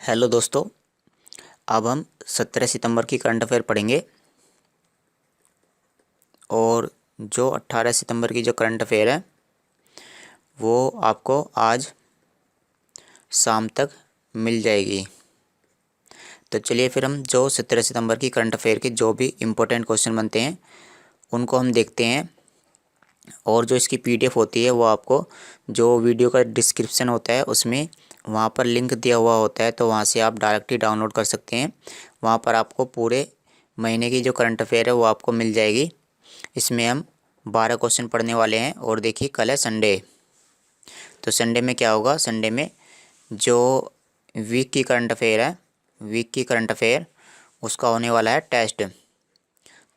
Hello दोस्तों। अब हम 17 सितंबर की करंट अफेयर पढ़ेंगे और जो 18 सितंबर की जो करंट अफेयर है वो आपको आज शाम तक मिल जाएगी। तो चलिए फिर हम जो 17 सितंबर की करंट अफेयर के जो भी इम्पोर्टेंट क्वेश्चन बनते हैं उनको हम देखते हैं। और जो इसकी पीडीएफ होती है वो आपको जो वीडियो का डिस्क्रिप्शन होता है उसमें वहाँ पर लिंक दिया हुआ होता है, तो वहाँ से आप डायरेक्टली डाउनलोड कर सकते हैं। वहाँ पर आपको पूरे महीने की जो करंट अफेयर है वो आपको मिल जाएगी। इसमें हम 12 क्वेश्चन पढ़ने वाले हैं। और देखिए कल है संडे, तो संडे में क्या होगा, संडे में जो वीक की करंट अफेयर है, वीक की करंट अफेयर उसका होने वाला है टेस्ट।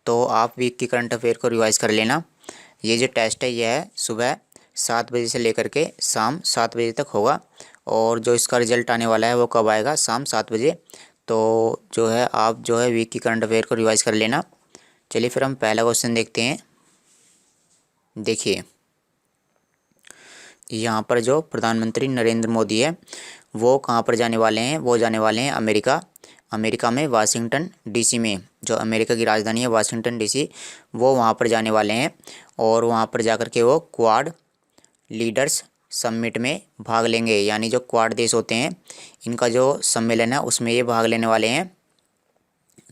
तो आप वीक की करंट अफेयर को रिवाइज कर लेना। ये जो टेस्ट है यह है सुबह 7 बजे से लेकर के शाम 7 बजे तक होगा। और जो इसका रिजल्ट आने वाला है वो कब आएगा, शाम 7 बजे। तो जो है आप जो है वीक की करंट अफेयर को रिवाइज कर लेना। चलिए फिर हम पहला क्वेश्चन देखते हैं। देखिए यहाँ पर जो प्रधानमंत्री नरेंद्र मोदी है वो कहाँ पर जाने वाले हैं, वो जाने वाले हैं अमेरिका। अमेरिका में वाशिंगटन डीसी में, जो अमेरिका की राजधानी है वाशिंगटन डीसी, वो वहाँ पर जाने वाले हैं। और वहाँ पर जाकर के वो क्वाड लीडर्स समिट में भाग लेंगे। यानी जो क्वाड देश होते हैं इनका जो सम्मेलन है उसमें ये भाग लेने वाले हैं।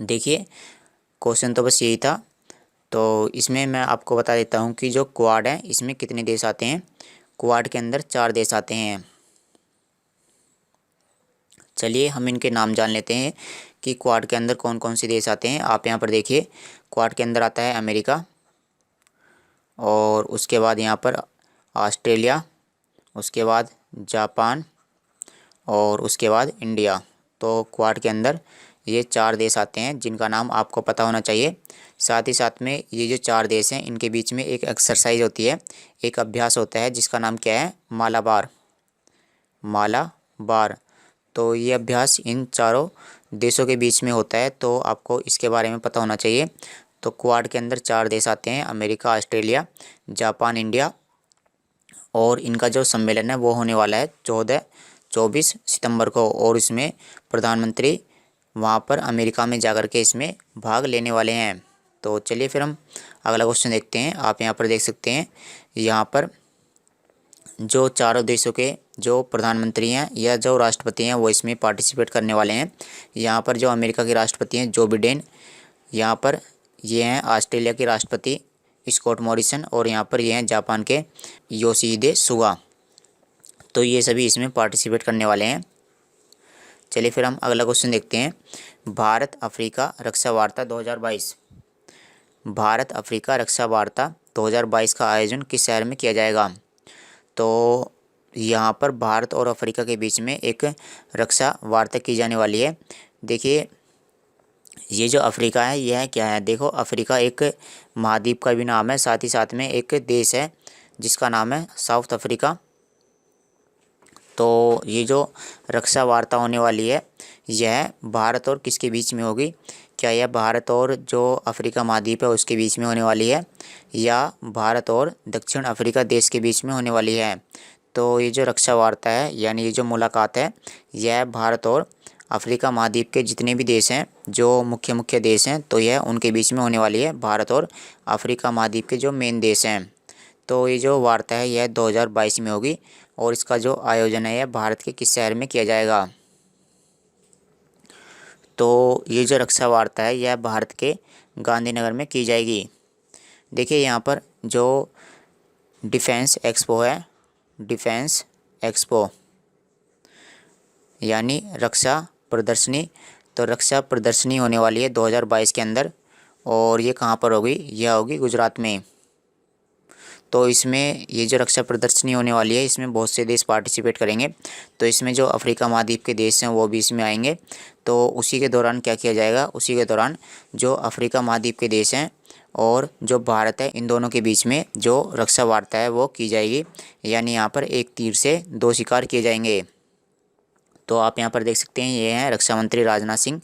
देखिए क्वेश्चन तो बस यही था। तो इसमें मैं आपको बता देता हूँ कि जो क्वाड है इसमें कितने देश आते हैं। क्वाड के अंदर 4 देश आते हैं। चलिए हम इनके नाम जान लेते हैं कि क्वाड के अंदर कौन कौन से देश आते हैं। आप यहाँ पर देखिए क्वाड के अंदर आता है अमेरिका, और उसके बाद यहाँ पर ऑस्ट्रेलिया, उसके बाद जापान, और उसके बाद इंडिया। तो क्वाड के अंदर ये 4 देश आते हैं जिनका नाम आपको पता होना चाहिए। साथ ही साथ में ये जो 4 देश हैं इनके बीच में एक एक्सरसाइज होती है, एक अभ्यास होता है जिसका नाम क्या है, मालाबार। मालाबार। तो ये अभ्यास इन चारों देशों के बीच में होता है, तो आपको इसके बारे में पता होना चाहिए। तो क्वाड के अंदर 4 देश आते हैं, अमेरिका, ऑस्ट्रेलिया, जापान, इंडिया। और इनका जो सम्मेलन है वो होने वाला है 24 सितंबर को। और इसमें प्रधानमंत्री वहाँ पर अमेरिका में जाकर के इसमें भाग लेने वाले हैं। तो चलिए फिर हम अगला क्वेश्चन देखते हैं। आप यहाँ पर देख सकते हैं, यहाँ पर जो चारों देशों के जो प्रधानमंत्री हैं या जो राष्ट्रपति हैं वो इसमें पार्टिसिपेट करने वाले हैं। यहाँ पर जो अमेरिका के राष्ट्रपति हैं जो बिडेन, यहाँ पर ये हैं ऑस्ट्रेलिया के राष्ट्रपति स्कॉट मॉरिसन, और यहाँ पर ये हैं जापान के योशिहिदे सुगा। तो ये सभी इसमें पार्टिसिपेट करने वाले हैं। चलिए फिर हम अगला क्वेश्चन देखते हैं। भारत अफ्रीका रक्षा वार्ता 2022, भारत अफ्रीका रक्षा वार्ता 2022 का आयोजन किस शहर में किया जाएगा। तो यहाँ पर भारत और अफ्रीका के बीच में एक रक्षा वार्ता की जाने वाली है। देखिए ये जो अफ्रीका है यह क्या है, देखो अफ्रीका एक महाद्वीप का भी नाम है, साथ ही साथ में एक देश है जिसका नाम है साउथ अफ्रीका। तो ये जो रक्षा वार्ता होने वाली है यह भारत और किसके बीच में होगी, क्या यह भारत और जो अफ्रीका महाद्वीप है उसके बीच में होने वाली है, या भारत और दक्षिण अफ्रीका देश के बीच में होने वाली है। तो ये जो रक्षा वार्ता है यानी ये जो मुलाकात है यह भारत और अफ्रीका महाद्वीप के जितने भी देश हैं, जो मुख्य मुख्य देश हैं, तो यह उनके बीच में होने वाली है, भारत और अफ्रीका महाद्वीप के जो मेन देश हैं। तो ये जो वार्ता है यह 2022 में होगी, और इसका जो आयोजन है यह भारत के किस शहर में किया जाएगा। तो ये जो रक्षा वार्ता है यह भारत के गांधीनगर में की जाएगी। देखिए यहाँ पर जो डिफेंस एक्सपो है, डिफेंस एक्सपो यानी रक्षा प्रदर्शनी, तो रक्षा प्रदर्शनी होने वाली है 2022 के अंदर, और ये कहाँ पर होगी, यह होगी गुजरात में। तो इसमें ये जो रक्षा प्रदर्शनी होने वाली है इसमें बहुत से देश पार्टिसिपेट करेंगे। तो इसमें जो अफ्रीका महाद्वीप के देश हैं वो भी इसमें आएंगे। तो उसी के दौरान क्या किया जाएगा, उसी के दौरान जो अफ्रीका महाद्वीप के देश हैं और जो भारत है इन दोनों के बीच में जो रक्षा वार्ता है वो की जाएगी। यानी यहाँ पर एक तीर से 2 शिकार किए जाएंगे। तो आप यहाँ पर देख सकते हैं ये हैं रक्षा मंत्री राजनाथ सिंह।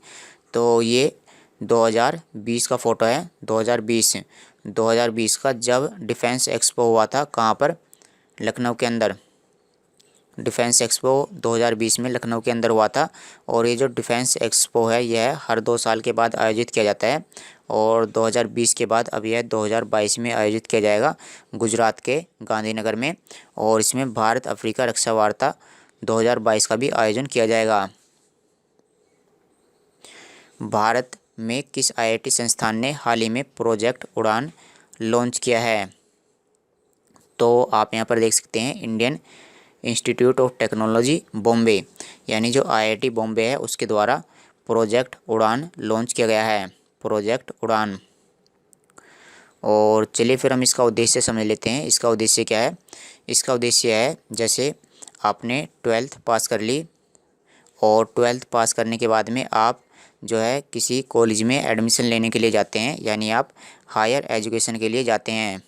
तो ये 2020 का फ़ोटो है, 2020 का, जब डिफेंस एक्सपो हुआ था, कहाँ पर, लखनऊ के अंदर। डिफेंस एक्सपो 2020 में लखनऊ के अंदर हुआ था। और ये जो डिफेंस एक्सपो है यह हर 2 साल के बाद आयोजित किया जाता है, और 2020 के बाद अब यह 2022 में आयोजित किया जाएगा गुजरात के गांधीनगर में। और इसमें भारत अफ्रीका रक्षा वार्ता 2022 का भी आयोजन किया जाएगा। भारत में किस आईआईटी संस्थान ने हाल ही में प्रोजेक्ट उड़ान लॉन्च किया है? तो आप यहाँ पर देख सकते हैं Indian institute of technology Bombay, यानी जो आईआईटी बॉम्बे है उसके द्वारा प्रोजेक्ट उड़ान लॉन्च किया गया है, प्रोजेक्ट उड़ान। और चलिए फिर हम इसका उद्देश्य समझ लेते हैं। इसका उद्देश्य क्या है? इसका उद्देश्य है, जैसे आपने 12th पास कर ली और 12th पास करने के बाद में आप जो है किसी कॉलेज में एडमिशन लेने के लिए जाते हैं, यानी आप हायर एजुकेशन के लिए जाते हैं।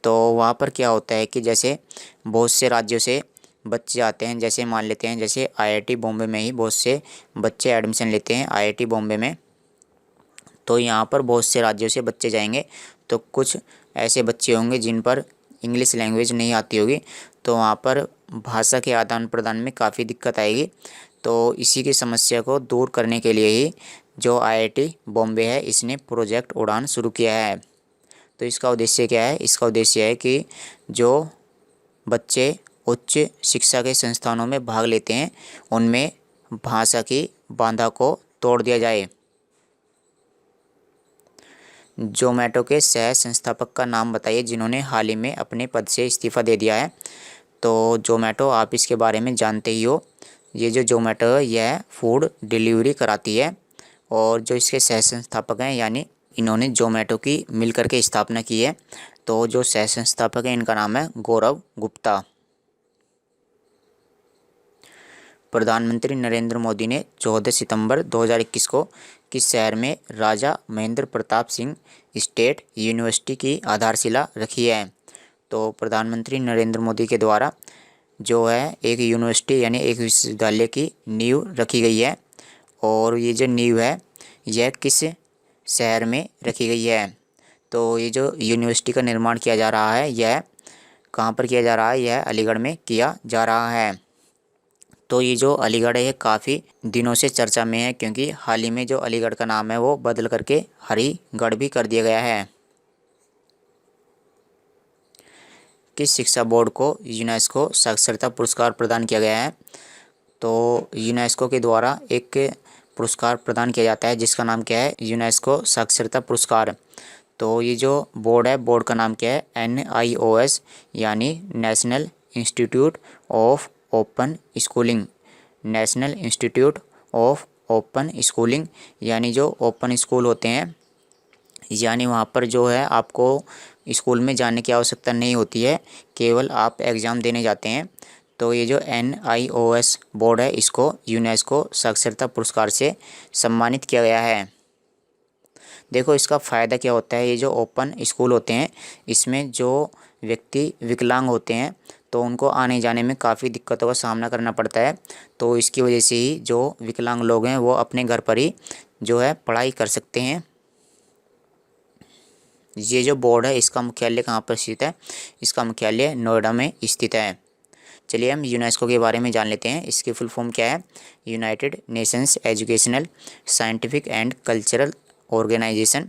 तो वहाँ पर क्या होता है कि जैसे बहुत से राज्यों से बच्चे आते हैं, जैसे मान लेते हैं जैसे आईआईटी बॉम्बे में ही बहुत से बच्चे एडमिशन लेते हैं आईआईटी बॉम्बे में। तो यहाँ पर बहुत से राज्यों से बच्चे जाएंगे, तो कुछ ऐसे बच्चे होंगे जिन पर इंग्लिश लैंग्वेज नहीं आती होगी, तो वहाँ पर भाषा के आदान प्रदान में काफ़ी दिक्कत आएगी। तो इसी की समस्या को दूर करने के लिए ही जो आईआईटी बॉम्बे है इसने प्रोजेक्ट उड़ान शुरू किया है। तो इसका उद्देश्य क्या है? इसका उद्देश्य है कि जो बच्चे उच्च शिक्षा के संस्थानों में भाग लेते हैं उनमें भाषा की बाधा को तोड़ दिया जाए। जोमेटो के सह संस्थापक का नाम बताइए जिन्होंने हाल ही में अपने पद से इस्तीफा दे दिया है। तो जोमेटो, आप इसके बारे में जानते ही हो। ये जो जोमेटो है यह फूड डिलीवरी कराती है, और जो इसके सह संस्थापक हैं यानी इन्होंने जोमेटो की मिल करके स्थापना की है। तो जो सह संस्थापक हैं इनका नाम है गौरव गुप्ता। प्रधानमंत्री नरेंद्र मोदी ने 14 सितंबर 2021 को किस शहर में राजा महेंद्र प्रताप सिंह स्टेट यूनिवर्सिटी की आधारशिला रखी है? तो प्रधानमंत्री नरेंद्र मोदी के द्वारा जो है एक यूनिवर्सिटी यानी एक विश्वविद्यालय की नींव रखी गई है। और ये जो नींव है यह किस शहर में रखी गई है? तो ये जो यूनिवर्सिटी का निर्माण किया जा रहा है यह कहाँ पर किया जा रहा है? यह अलीगढ़ में किया जा रहा है। तो ये जो अलीगढ़ है काफ़ी दिनों से चर्चा में है, क्योंकि हाल ही में जो अलीगढ़ का नाम है वो बदल करके हरिगढ़ भी कर दिया गया है। किस शिक्षा बोर्ड को यूनेस्को साक्षरता पुरस्कार प्रदान किया गया है? तो यूनेस्को के द्वारा एक पुरस्कार प्रदान किया जाता है जिसका नाम क्या है? यूनेस्को साक्षरता पुरस्कार। तो ये जो बोर्ड है, बोर्ड का नाम क्या है? NIOS, यानी national institute of open schooling. National institute of open schooling, यानी जो ओपन स्कूल होते हैं, यानी वहाँ पर जो है आपको स्कूल में जाने की आवश्यकता नहीं होती है, केवल आप एग्ज़ाम देने जाते हैं। तो ये जो NIOS बोर्ड है इसको यूनेस्को साक्षरता पुरस्कार से सम्मानित किया गया है। देखो इसका फ़ायदा क्या होता है? ये जो ओपन स्कूल होते हैं इसमें जो व्यक्ति विकलांग होते हैं तो उनको आने जाने में काफ़ी दिक्कतों का सामना करना पड़ता है। तो इसकी वजह से ही जो विकलांग लोग हैं वो अपने घर पर ही जो है पढ़ाई कर सकते हैं। ये जो बोर्ड है इसका मुख्यालय कहाँ पर स्थित है? इसका मुख्यालय नोएडा में स्थित है। चलिए हम यूनेस्को के बारे में जान लेते हैं। इसकी फुल फॉर्म क्या है? United Nations Educational, Scientific and Cultural Organization.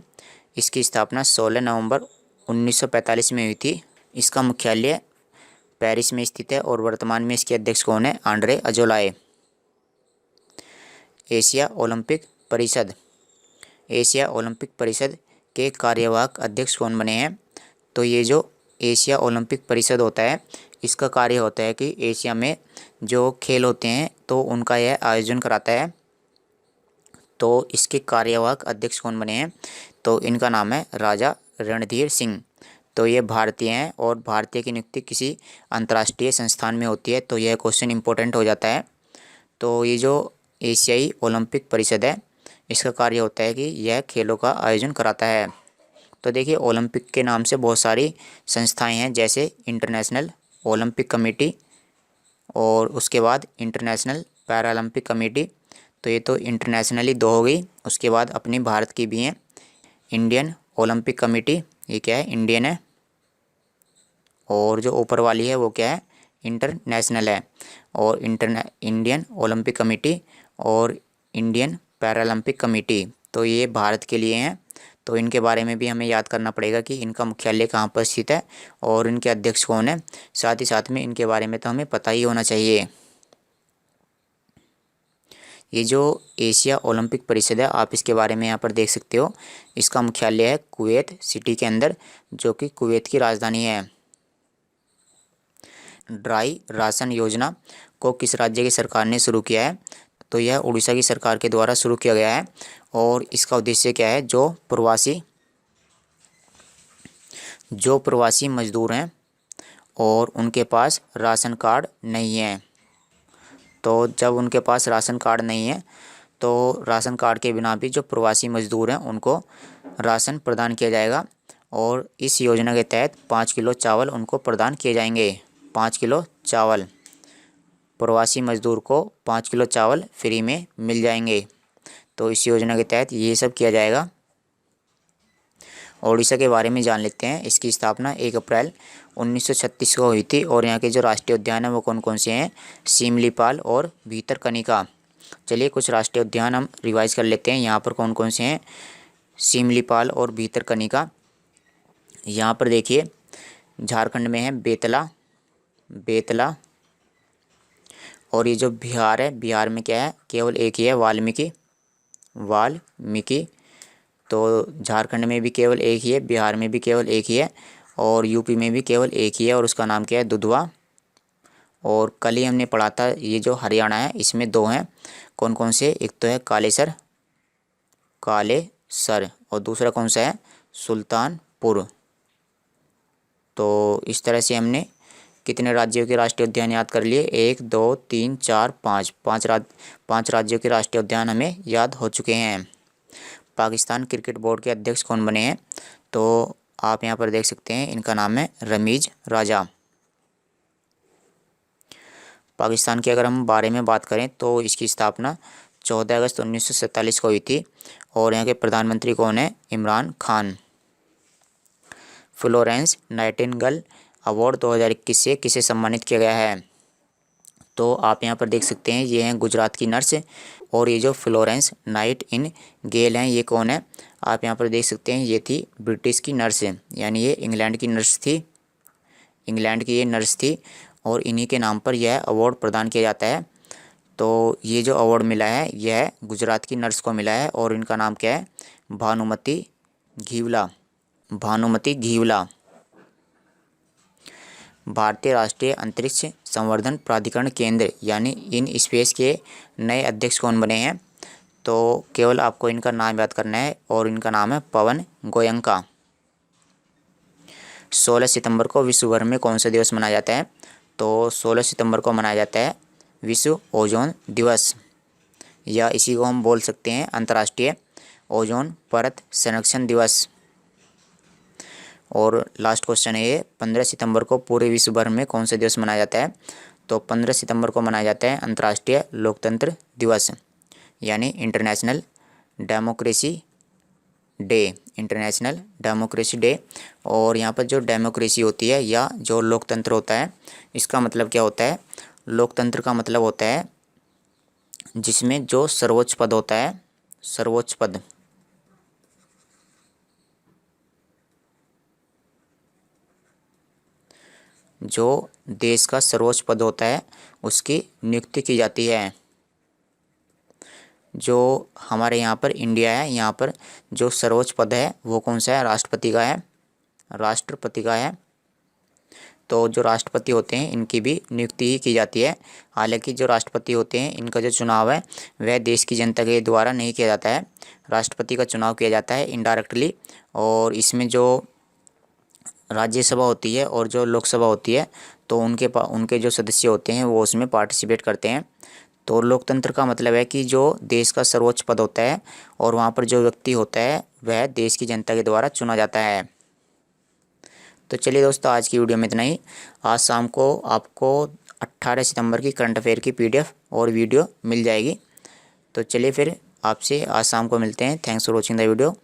इसकी स्थापना 16 नवंबर 1945 में हुई थी। इसका मुख्यालय पेरिस में स्थित है और वर्तमान में इसके अध्यक्ष कौन है? आंद्रे अजोलाए। एशिया ओलंपिक परिषद, एशिया ओलंपिक परिषद के कार्यवाहक अध्यक्ष कौन बने हैं? तो ये जो एशिया ओलंपिक परिषद होता है इसका कार्य होता है कि एशिया में जो खेल होते हैं तो उनका यह आयोजन कराता है। तो इसके कार्यवाहक अध्यक्ष कौन बने हैं? तो इनका नाम है राजा रणधीर सिंह। तो ये भारतीय हैं और भारतीय की नियुक्ति किसी अंतर्राष्ट्रीय संस्थान में होती है, तो यह क्वेश्चन इंपॉर्टेंट हो जाता है। तो ये जो एशियाई ओलंपिक परिषद है इसका कार्य होता है कि यह खेलों का आयोजन कराता है। तो देखिए ओलंपिक के नाम से बहुत सारी संस्थाएं हैं, जैसे इंटरनेशनल ओलंपिक कमेटी और उसके बाद इंटरनेशनल पैरालंपिक कमेटी। तो ये तो इंटरनेशनली 2 हो गई। उसके बाद अपनी भारत की भी हैं, इंडियन ओलंपिक कमेटी, ये क्या है? इंडियन है। और जो ऊपर वाली है वो क्या है, इंटरनेशनल है। और इंडियन ओलंपिक कमेटी और इंडियन पैरालंपिक कमेटी, तो ये भारत के लिए हैं। तो इनके बारे में भी हमें याद करना पड़ेगा कि इनका मुख्यालय कहाँ पर स्थित है और इनके अध्यक्ष कौन है। साथ ही साथ में इनके बारे में तो हमें पता ही होना चाहिए। ये जो एशिया ओलंपिक परिषद है, आप इसके बारे में यहाँ पर देख सकते हो। इसका मुख्यालय है कुवैत सिटी के अंदर, जो कि कुवैत की राजधानी है। ड्राई राशन योजना को किस राज्य की सरकार ने शुरू किया है? तो यह उड़ीसा की सरकार के द्वारा शुरू किया गया है। और इसका उद्देश्य क्या है? जो प्रवासी मजदूर हैं और उनके पास राशन कार्ड नहीं है, तो जब उनके पास राशन कार्ड नहीं है तो राशन कार्ड के बिना भी जो प्रवासी मजदूर हैं उनको राशन प्रदान किया जाएगा। और इस योजना के तहत 5 किलो चावल उनको प्रदान किए जाएंगे। 5 किलो चावल, प्रवासी मजदूर को 5 किलो चावल फ्री में मिल जाएंगे। तो इस योजना के तहत ये सब किया जाएगा। ओडिशा के बारे में जान लेते हैं। इसकी स्थापना 1 अप्रैल 1936 को हुई थी। और यहाँ के जो राष्ट्रीय उद्यान हैं वो कौन कौन से हैं? सिमलीपाल और भीतरकनिका। चलिए कुछ राष्ट्रीय उद्यान हम रिवाइज कर लेते हैं। यहाँ पर कौन कौन से हैं? सिमलीपाल और भीतरकनिका। यहाँ पर देखिए झारखंड में है बेतला। और ये जो बिहार है, बिहार में क्या है? केवल एक ही है, वाल्मीकि। तो झारखंड में भी केवल एक ही है, बिहार में भी केवल एक ही है, और यूपी में भी केवल एक ही है, और उसका नाम क्या है? दुधवा। और कल ही हमने पढ़ा था, ये जो हरियाणा है इसमें 2 हैं। कौन कौन से? एक तो है कालेसर और दूसरा कौन सा है? सुल्तानपुर। तो इस तरह से हमने कितने राज्यों के राष्ट्रीय उद्यान याद कर लिए? 1 2 3 4 5 5 राज्यों के राष्ट्रीय उद्यान हमें याद हो चुके हैं। पाकिस्तान क्रिकेट बोर्ड के अध्यक्ष कौन बने हैं? तो आप यहाँ पर देख सकते हैं, इनका नाम है रमीज राजा। पाकिस्तान के अगर हम बारे में बात करें तो इसकी स्थापना 14 अगस्त 1947 को हुई थी। और यहाँ के प्रधानमंत्री कौन है? Imran Khan. Florence Nightingale award 2021 से किसे सम्मानित किया गया है? तो आप यहाँ पर देख सकते हैं, ये हैं गुजरात की नर्स। और ये जो फ्लोरेंस नाइटिंगेल हैं, ये कौन है? आप यहाँ पर देख सकते हैं, ये थी ब्रिटिश की नर्स, यानी ये इंग्लैंड की नर्स थी। इंग्लैंड की ये नर्स थी और इन्हीं के नाम पर यह अवार्ड प्रदान किया जाता है। तो ये जो अवार्ड मिला है यह गुजरात की नर्स को मिला है। और इनका नाम क्या है? भानुमति घीवला। भारतीय राष्ट्रीय अंतरिक्ष संवर्धन प्राधिकरण केंद्र यानी इन स्पेस के नए अध्यक्ष कौन बने हैं? तो केवल आपको इनका नाम याद करना है, और इनका नाम है पवन गोयंका। 16 सितंबर को विश्व भर में कौन सा दिवस मनाया जाता है? तो 16 सितंबर को मनाया जाता है विश्व ओजोन दिवस, या इसी को हम बोल सकते हैं अंतर्राष्ट्रीय ओजोन परत संरक्षण दिवस। और लास्ट क्वेश्चन है ये, 15 सितंबर को पूरे विश्व भर में कौन सा दिवस मनाया जाता है? तो 15 सितंबर को मनाया जाता है अंतर्राष्ट्रीय लोकतंत्र दिवस, यानी इंटरनेशनल डेमोक्रेसी डे। और यहाँ पर जो डेमोक्रेसी होती है या जो लोकतंत्र होता है, इसका मतलब क्या होता है? लोकतंत्र का मतलब होता है जिसमें जो सर्वोच्च पद होता है, जो देश का सर्वोच्च पद होता है उसकी नियुक्ति की जाती है। जो हमारे यहाँ पर इंडिया है, यहाँ पर जो सर्वोच्च पद है वो कौन सा है? राष्ट्रपति का है। तो जो राष्ट्रपति होते हैं इनकी भी नियुक्ति ही की जाती है। हालांकि जो राष्ट्रपति होते हैं इनका जो चुनाव है वह देश की जनता के द्वारा नहीं किया जाता है। राष्ट्रपति का चुनाव किया जाता है इनडायरेक्टली। और इसमें जो राज्यसभा होती है और जो लोकसभा होती है, तो उनके जो सदस्य होते हैं वो उसमें पार्टिसिपेट करते हैं। तो लोकतंत्र का मतलब है कि जो देश का सर्वोच्च पद होता है और वहाँ पर जो व्यक्ति होता है वह देश की जनता के द्वारा चुना जाता है। तो चलिए दोस्तों, आज की वीडियो में इतना ही। आज शाम को आपको 18 सितंबर की करंट अफेयर की PDF और वीडियो मिल जाएगी। तो चलिए फिर आपसे आज शाम को मिलते हैं। Thanks for watching the video.